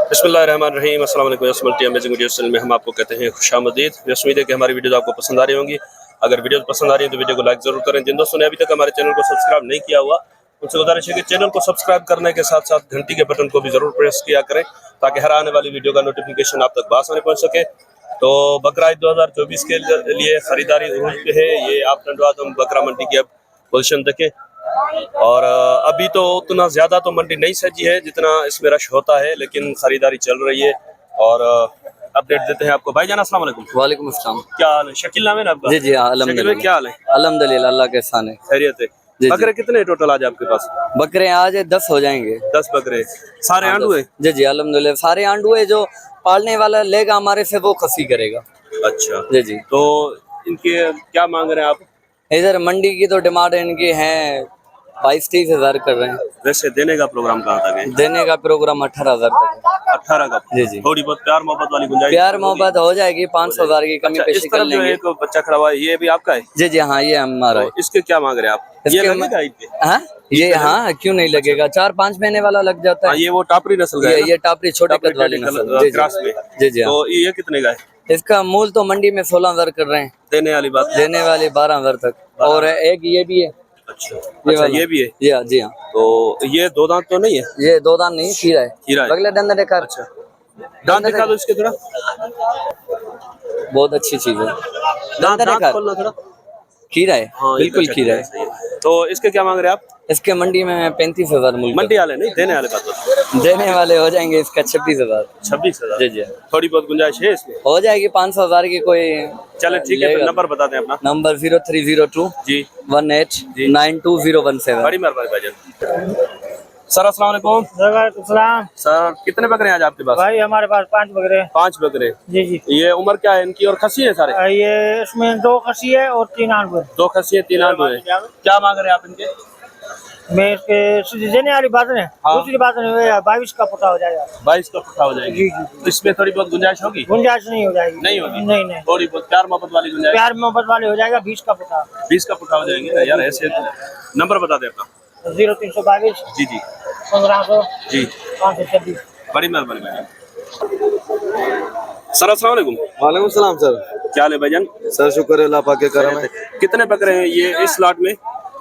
बिस्मिल्लाहिर्रहमानिर्रहीम। अस्सलाम वालेकुम। अमेजिंग वीडियो चैनल में हम आपको कहते हैं खुशामदीद। उम्मीद है कि हमारी वीडियो आपको पसंद आ रही होंगी। अगर वीडियो पसंद आ रही है तो वीडियो को लाइक जरूर करें। जिन दोस्तों ने अभी तक हमारे चैनल को सब्सक्राइब नहीं किया हुआ उनसे गुजारिश है कि चैनल को सब्सक्राइब करने के साथ साथ घंटी के बटन को भी जरूर प्रेस किया करें ताकि हर आने वाली वीडियो का नोटिफिकेशन आप तक बासानी पहुंच सके। तो बकरा ईद 2024 के लिए खरीदारी है। ये आप नंदवादम बकरा मंडी की अब पोजीशन देखें। और अभी तो उतना ज़्यादा तो मंडी नहीं सजी है जितना इसमें रश होता है, लेकिन खरीदारी चल रही है। और अपडेट देते हैं आपको। भाईजान अस्सलाम वालेकुम। वालेकुम अस्सलाम। क्या हाल है? शकील नाम है ना आपका? जी जी अल्हम्दुलिल्लाह। क्या हाल है? अल्हम्दुलिल्लाह, अल्लाह के एहसान है। खैरियत है। बकरे कितने टोटल आज आपके पास? बकरे आज 10 हो जाएंगे। 10 बकरे सारे आंडू है? जी जी अल्हम्दुलिल्लाह, सारे आंडू है। जो पालने वाला लेगा हमारे से वो खसी करेगा। अच्छा जी जी। तो इनके क्या मांग रहे हैं आप? इधर मंडी की तो डिमांड इनकी है 22-23 हजार कर रहे हैं। वैसे देने का प्रोग्राम कहाँ तक है? देने का प्रोग्राम 18,000 तक। 18 का? जी जी। थोड़ी बहुत प्यार मोहब्बत वाली गुंजाइश? प्यार मोहब्बत हो जाएगी, 500 हजार की कमी पेशी इस कर तरफ जो लेंगे। एक बच्चा खड़ा हुआ है ये भी आपका है? जी जी हाँ, ये हमारा है। इसके क्या मांग रहे हैं आप? ये लगेगा ईद पे? हाँ ये हाँ क्यों नहीं लगेगा, 4-5 महीने वाला लग जाता है। ये वो टापरी नस्ल का है? ये टापरी छोटे कद वाली नस्ल क्रॉस में। जी जी। तो ये कितने का है? इसका मूल तो मंडी में 16,000 कर रहे हैं। देने वाली बात? देने वाली 12,000 तक। और एक ये भी है। अच्छा ये भी है? जी हाँ जी हाँ। तो ये 2 दांत तो नहीं है? ये 2 दांत नहीं, खीरा है। खीरा है। अगले डंडे देखा। अच्छा दांत दिखा दो इसके थोड़ा। बहुत अच्छी चीज है। दांत खोलना थोड़ा। खीरा है। हाँ, बिल्कुल खीरा है। तो इसके क्या मांग रहे हैं आप? इसके मंडी में 35,000 मूल्य। मंडी वाले नहीं, देने वाले बात? देने वाले हो जाएंगे इसका 26,000। 26,000? जी जी। थोड़ी बहुत गुंजाइश है इसमें? हो जाएगी 500 हजार की कोई। चले ठीक है, नंबर बता दें अपना। नंबर 0302 जी 18922017। बड़ी मेहरबानी भाईजान। सर अस्सलाम वालेकुम। सर कितने बकरे हैं आज आपके पास? भाई हमारे पास 5 बकरे। 5 बकरे? जी जी। ये उम्र क्या है इनकी और खसी है सारे? ये इसमें 2 खसी है और 3 आंडू है। 2 खसी है 3 आंडू है। क्या मांग रहे हैं आप इनके? मैं इसके देने वाली बात है। दूसरी बात है 22 का पता हो जाएगा। 22 का पता हो जाएगा? जी जी। तो इसमें थोड़ी बहुत गुंजाइश होगी? गुंजाइश नहीं हो जाएगी। नहीं होगी? नहीं। थोड़ी बहुत प्यार मोहब्बत वाली गुंजाइश? प्यार मोहब्बत वाले हो जाएगा। 20 का पता। 20 का पता हो जाएगी ना यार। ऐसे नंबर बता दें अपना। 0322 जी जी 1500 जी 526। बड़ी मेहरबानी भाईजान। सर अस्सलाम वालेकुम। वालेकुम सलाम सर। क्या हाल है भाईजान? सर शुक्र है अल्लाह पाक के करम है। कितने बकरे हैं ये इस लॉट में?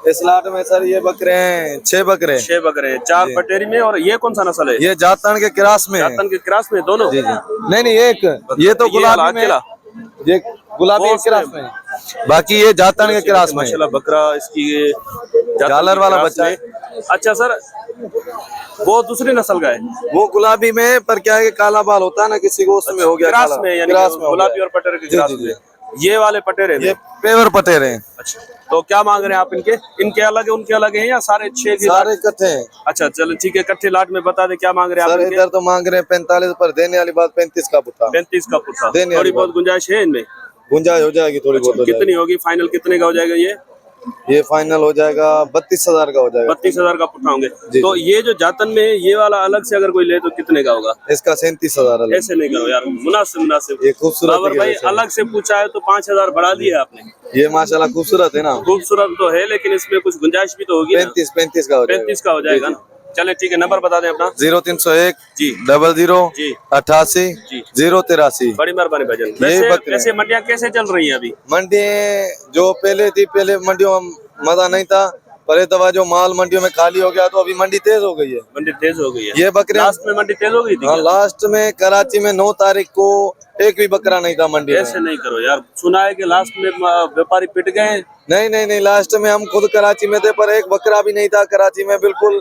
इस लाट में सर ये बकरे हैं 6 बकरे। 6 बकरे हैं। 4 पटेरी में। और ये कौन सा नस्ल है? ये जातन के क्रास में। जातन के क्रास में दोनों? जी जी। नहीं एक ये तो गुलाबी में, ये गुलाबी के क्रास में, बाकी ये जातन के क्रास में। माशाल्लाह बकरा इसकी झालर वाला बच्चा है। अच्छा सर वो दूसरी नस्ल का है? वो गुलाबी में, पर क्या है कि काला बाल होता है ना किसी को, उसमें हो गया क्रास में, यानी गुलाबी और पटेरे के क्रास में। ये वाले पटेरे ये पेवर पटेरे हैं। अच्छा तो क्या मांग रहे हैं आप इनके? इनके अलग है उनके अलग है या सारे 6 के? सारे इकट्ठे हैं। अच्छा चलो ठीक है, इकट्ठे लाट में बता दे क्या मांग रहे हैं आप? सर इधर तो मांग रहे हैं 45 पर, देने वाली बात 35 का पुट्ठा। 35 का पुट्ठा। थोड़ी बहुत गुंजाइश है इनमें? गुंजाइश हो जाएगी थोड़ी बहुत। कितनी होगी फाइनल? कितने का हो जाएगा ये फाइनल हो जाएगा 32,000 का हो जाएगा। 32,000 का पुट्ठा होंगे। तो ये जो जातन में ये वाला अलग से अगर कोई ले तो कितने का होगा? इसका 37,000। ऐसे नहीं करो यार, मुनासिब। ये खूबसूरत भाई अलग से पूछा है तो 5,000 बढ़ा दिया आपने। ये माशाल्लाह खूबसूरत है ना। खूबसूरत तो है लेकिन इसमें कुछ गुंजाइश भी तो होगी। 35 का हो जाएगा। 35 का हो जाएगा ना। चले ठीक है, नंबर बता दें अपना। 0301 जी 00 जी 88 जी 083। बड़ी मेहरबानी भाईजान। वैसे मंडियां कैसे चल रही हैं अभी? मंडी जो पहले थी, पहले मंडियों में मजा नहीं था, पर ये दवा जो माल मंडियों में खाली हो गया तो अभी मंडी तेज हो गई है। मंडी तेज हो गई है? ये बकरे लास्ट में मंडी तेज हो गई थी? हाँ लास्ट में कराची में 9 तारीख को एक भी बकरा नहीं था मंडी में। ऐसे नहीं करो यार, सुना है कि लास्ट में व्यापारी पिट गए। नहीं लास्ट में हम खुद कराची में थे, पर एक बकरा भी नहीं था कराची में बिल्कुल,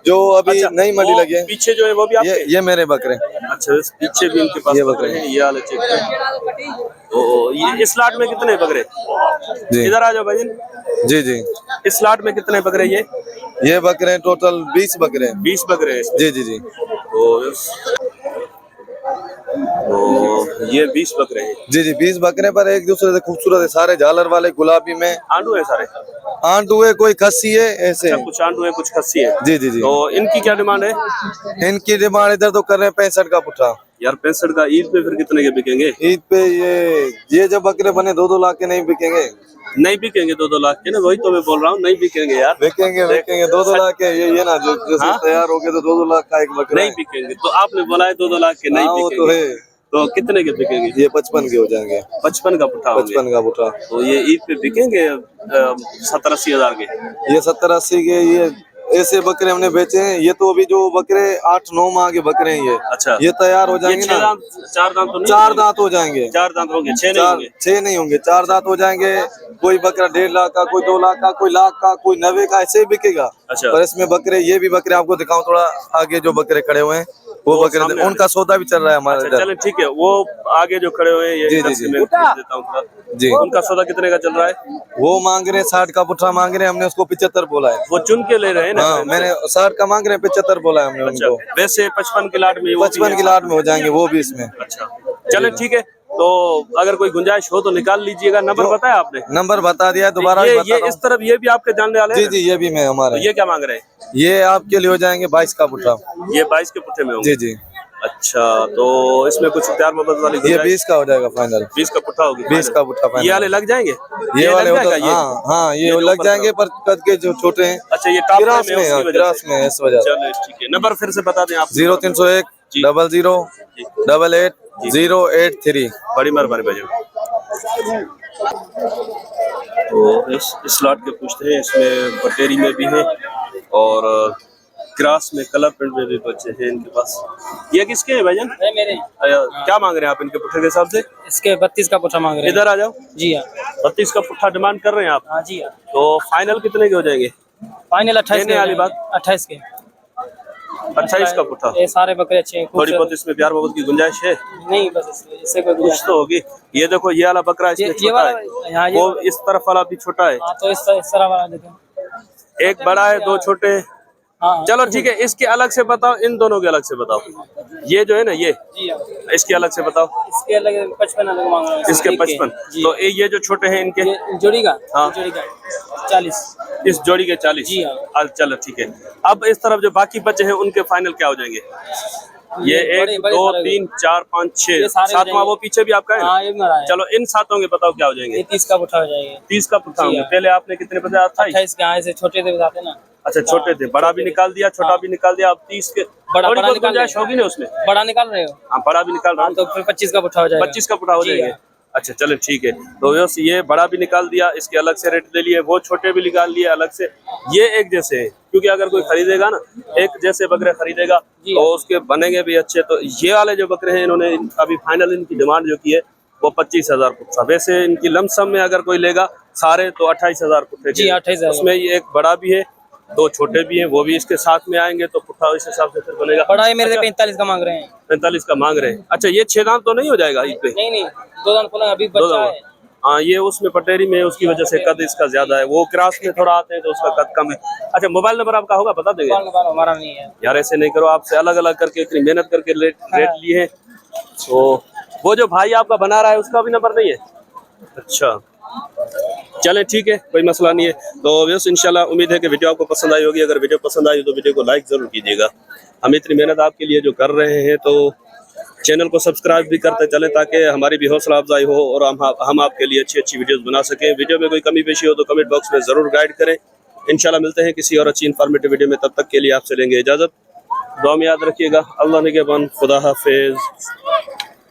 जो अभी नई मंडी लगी है। पीछे जो है वो भी आपके? ये मेरे बकरे। अच्छा पीछे भी उनके पास ये बकरे हैं। ये वाले चेक ये इस लाट में कितने बकरे? इधर आ जाओ भाई। जी इस लाट में कितने बकरे? ये बकरे टोटल 20 बकरे। 20 बकरे? जी। तो ये 20 बकरे हैं? जी 20 बकरे, पर एक दूसरे से खूबसूरत है, सारे झालर वाले गुलाबी में। आंडू है सारे? आंटू है, कोई खस्सी है, ऐसे अच्छा, कुछ आंटू है कुछ खस्सी है। जी जी जी। तो इनकी क्या डिमांड है? इनकी डिमांड इधर तो कर रहे हैं 65 का पुट्ठा। यार 65 का ईद पे फिर कितने के बिकेंगे? ईद पे ये जब बकरे बने 2-2 लाख के नहीं बिकेंगे। नहीं बिकेंगे 2-2 लाख के ना, वही तो मैं बोल रहा हूँ, नहीं बिकेंगे यार। बिकेंगे 2-2 लाख के, ये ना जो जैसे तैयार हो गए तो 2-2 लाख का एक बकरा नहीं बिकेंगे, तो आपने बोला है 2-2 लाख के नहीं वो तो बिकेंगे, है। तो कितने के बिकेंगे? ये 55 के हो जाएंगे। 55 का पुट्ठा होंगे। 55 का पुट्ठा। तो ये ईद पे बिकेंगे 70-80 हजार के। ये 70-80 के, ये ऐसे बकरे हमने बेचे हैं। ये तो अभी जो बकरे 8-9 माह के बकरे हैं, ये अच्छा, ये तैयार हो जाएंगे ना। 4 दांत तो नहीं? 4 दांत हो जाएंगे। 4 दांत होंगे, 6 नहीं होंगे। 6 नहीं होंगे, 4 दांत हो जाएंगे। कोई बकरा 1.5 लाख का, कोई 2 लाख का, कोई लाख का, कोई 90 का, ऐसे ही बिकेगा। अच्छा। पर इसमें बकरे, ये भी बकरे आपको दिखाऊं थोड़ा आगे, जो बकरे खड़े हुए हैं वो बकरे, उनका सौदा भी चल रहा है हमारे अच्छा, इधर। चले ठीक है, वो आगे जो खड़े हुए हैं ये जी, इधर जी, से जी। मैं पूछ देता हूँ थोड़ा। जी। उनका सौदा कितने का चल रहा है? वो मांग रहे हैं 60 का पुट्ठा मांग रहे हैं, हमने उसको 75 बोला है। वो चुन के ले रहे हैं ना? हाँ, मैंने 60 का मांग रहे हैं, 75 बोला है हमने अच्छा, उनको। वैसे 55 के लाट में वो भी 55 है। की लाट में हो जाएंगे वो भी इसमें। अच्छा, चले ठीक है, तो अगर कोई गुंजाइश हो तो निकाल लीजिएगा। नंबर बताया आपने? नंबर बता दिया है, दोबारा भी बता ये रहा इस तरफ ये भी आपके जानने वाले हूं। हैं? जी जी, ये भी मैं तो हमारे। ये क्या मांग रहे हैं? ये आपके लिए हो जाएंगे 22 का पुट्ठा। ये 22 के पुट्ठे में होंगे। जी जी। अच्छा, तो इसमें कुछ प्यार मोहब्बत वाली ये गुंजाइश? 20 का हो जाएगा फाइनल। 20 का पुट्ठा होगी। 20 का पुट्ठा फाइनल। ये वाले लग जाएंगे? ये वाले लग हो तो, जाएगा ये? हाँ हाँ, ये जो लग ऊपर जाएंगे, पर कद के जो छोटे हैं। अच्छा, ये टॉप क्रास में में, है हाँ, उसकी वजह क्रास से। में है इस वजह से। चलो ठीक है, नंबर फिर से बता दें आप। 0301 जी। 00 88 083। बड़ी मेहरबानी भाई। तो इस स्लॉट के पूछते हैं, इसमें बटेरी में भी है और क्रास में, कलर प्रिंट में भी बच्चे हैं इनके पास। ये किसके हैं भाईजान? मेरे क्या मांग रहे हैं आप इनके पुट्ठे के हिसाब से? इसके 32 का पुट्ठा मांग रहे हैं। इधर आ जाओ। जी हाँ। 32 का पुट्ठा डिमांड कर रहे हैं आप? हाँ जी हाँ। तो फाइनल कितने के हो जाएंगे? फाइनल 28 लेने वाली बात? 28 के। 28 का पुट्ठा। ये सारे बकरे अच्छे हैं। थोड़ी बहुत इसमें प्यार मोहब्बत की गुंजाइश है? नहीं, बस इससे कोई कुछ तो होगी। ये देखो, ये वाला बकरा इसमें ये छोटा वाला, है, हाँ, ये वो इस तरफ वाला भी छोटा है। हाँ, तो इस तरह वाला देखें। एक बड़ा है, 2 छोटे हैं। हाँ चलो ठीक है, इसके अलग से बताओ, इन दोनों के अलग से बताओ। ये जो है ना, ये जी हाँ। इसके अलग से बताओ। इसके अलग 55 अलग मांग रहे हैं। इसके एक के। 55। जी। तो ये जो छोटे हैं इनके, ये जोड़ी का? हाँ। जोड़ी का 40। इस जोड़ी के 40। जी हाँ। चलो ठीक है। अब इस तरफ जो बाकी बच्चे हैं उनके फाइनल क्या हो जाएंगे? ये 1 बड़े 2 सारे 3 4 5 6 ये सारे हो 7वां जाएंगे। वो पीछे भी आपका है? हाँ, ये मेरा है। चलो इन 7 के बताओ क्या हो जाएंगे? ये 30 का पुट्ठा हो जाएगा। 30 का पुट्ठा जी होंगे। हाँ। पहले आपने कितने बताया? 28 के। हाँ, ऐसे छोटे थे बताते ना। अच्छा, छोटे थे, बड़ा भी निकाल दिया, छोटा भी निकाल दिया, अब 30 के। बड़ा थोड़ी बहुत निकाल गुंजाइश रहे होगी ना उसमें? बड़ा निकाल रहे हो? हाँ, बड़ा भी निकाल रहा हाँ, हूँ। तो फिर 25 का पुट्ठा हो जाएगा। 25 का पुट्ठा हो जी जाएंगे। हाँ। अच्छा चलो ठीक है, तो ये बड़ा भी निकाल दिया, इसके अलग से रेट ले लिए, वो छोटे भी निकाल लिए अलग से। ये एक जैसे है, क्योंकि अगर कोई खरीदेगा ना, एक जैसे बकरे खरीदेगा तो उसके बनेंगे भी अच्छे। तो ये वाले जो बकरे हैं, इन्होंने अभी फाइनल इनकी डिमांड जो की है वो 25,000 पुट्ठा। वैसे इनकी लमसम में अगर कोई लेगा सारे तो 28,000 पुट्ठे। जी, 28,000। उसमें ये एक बड़ा भी है, 2 छोटे भी हैं, वो भी इसके साथ में आएंगे तो पुट्ठा इस हिसाब से फिर बनेगा। बड़ा है मेरे से अच्छा, 45 का मांग रहे हैं। 45 का मांग रहे हैं। अच्छा, ये 6 दांत तो नहीं हो जाएगा इस पे? नहीं, 2 दांत खोला, अभी 2 बच्चा दांत। है। हाँ, ये उसमें पटेरी में है, उसकी वजह से कद इसका ज्यादा है। वो क्रास में थोड़ा आते हैं तो उसका कद कम है। अच्छा, मोबाइल नंबर आपका होगा, बता देंगे? हमारा नहीं है यार, ऐसे नहीं करो, आपसे अलग अलग करके इतनी मेहनत करके रेट लिए हैं। तो वो जो भाई आपका बना रहा है उसका भी नंबर नहीं है? अच्छा चले ठीक है, कोई मसला नहीं है। तो बस इंशाल्लाह उम्मीद है कि वीडियो आपको पसंद आई होगी। अगर वीडियो पसंद आई तो वीडियो को लाइक जरूर कीजिएगा। हम इतनी मेहनत आपके लिए जो कर रहे हैं, तो चैनल को सब्सक्राइब भी करते चलें ताकि हमारी भी हौसला अफजाई हो और हम आपके लिए अच्छी वीडियोस बना सकें। वीडियो में कोई कमी पेशी हो तो कमेंट बॉक्स में ज़रूर गाइड करें। इंशाल्लाह मिलते हैं किसी और अच्छी इन्फॉर्मेटिव वीडियो में, तब तक के लिए आपसे लेंगे इजाज़त। दुआ में याद रखिएगा। अल्लाह निगहबान, खुदा हाफिज़।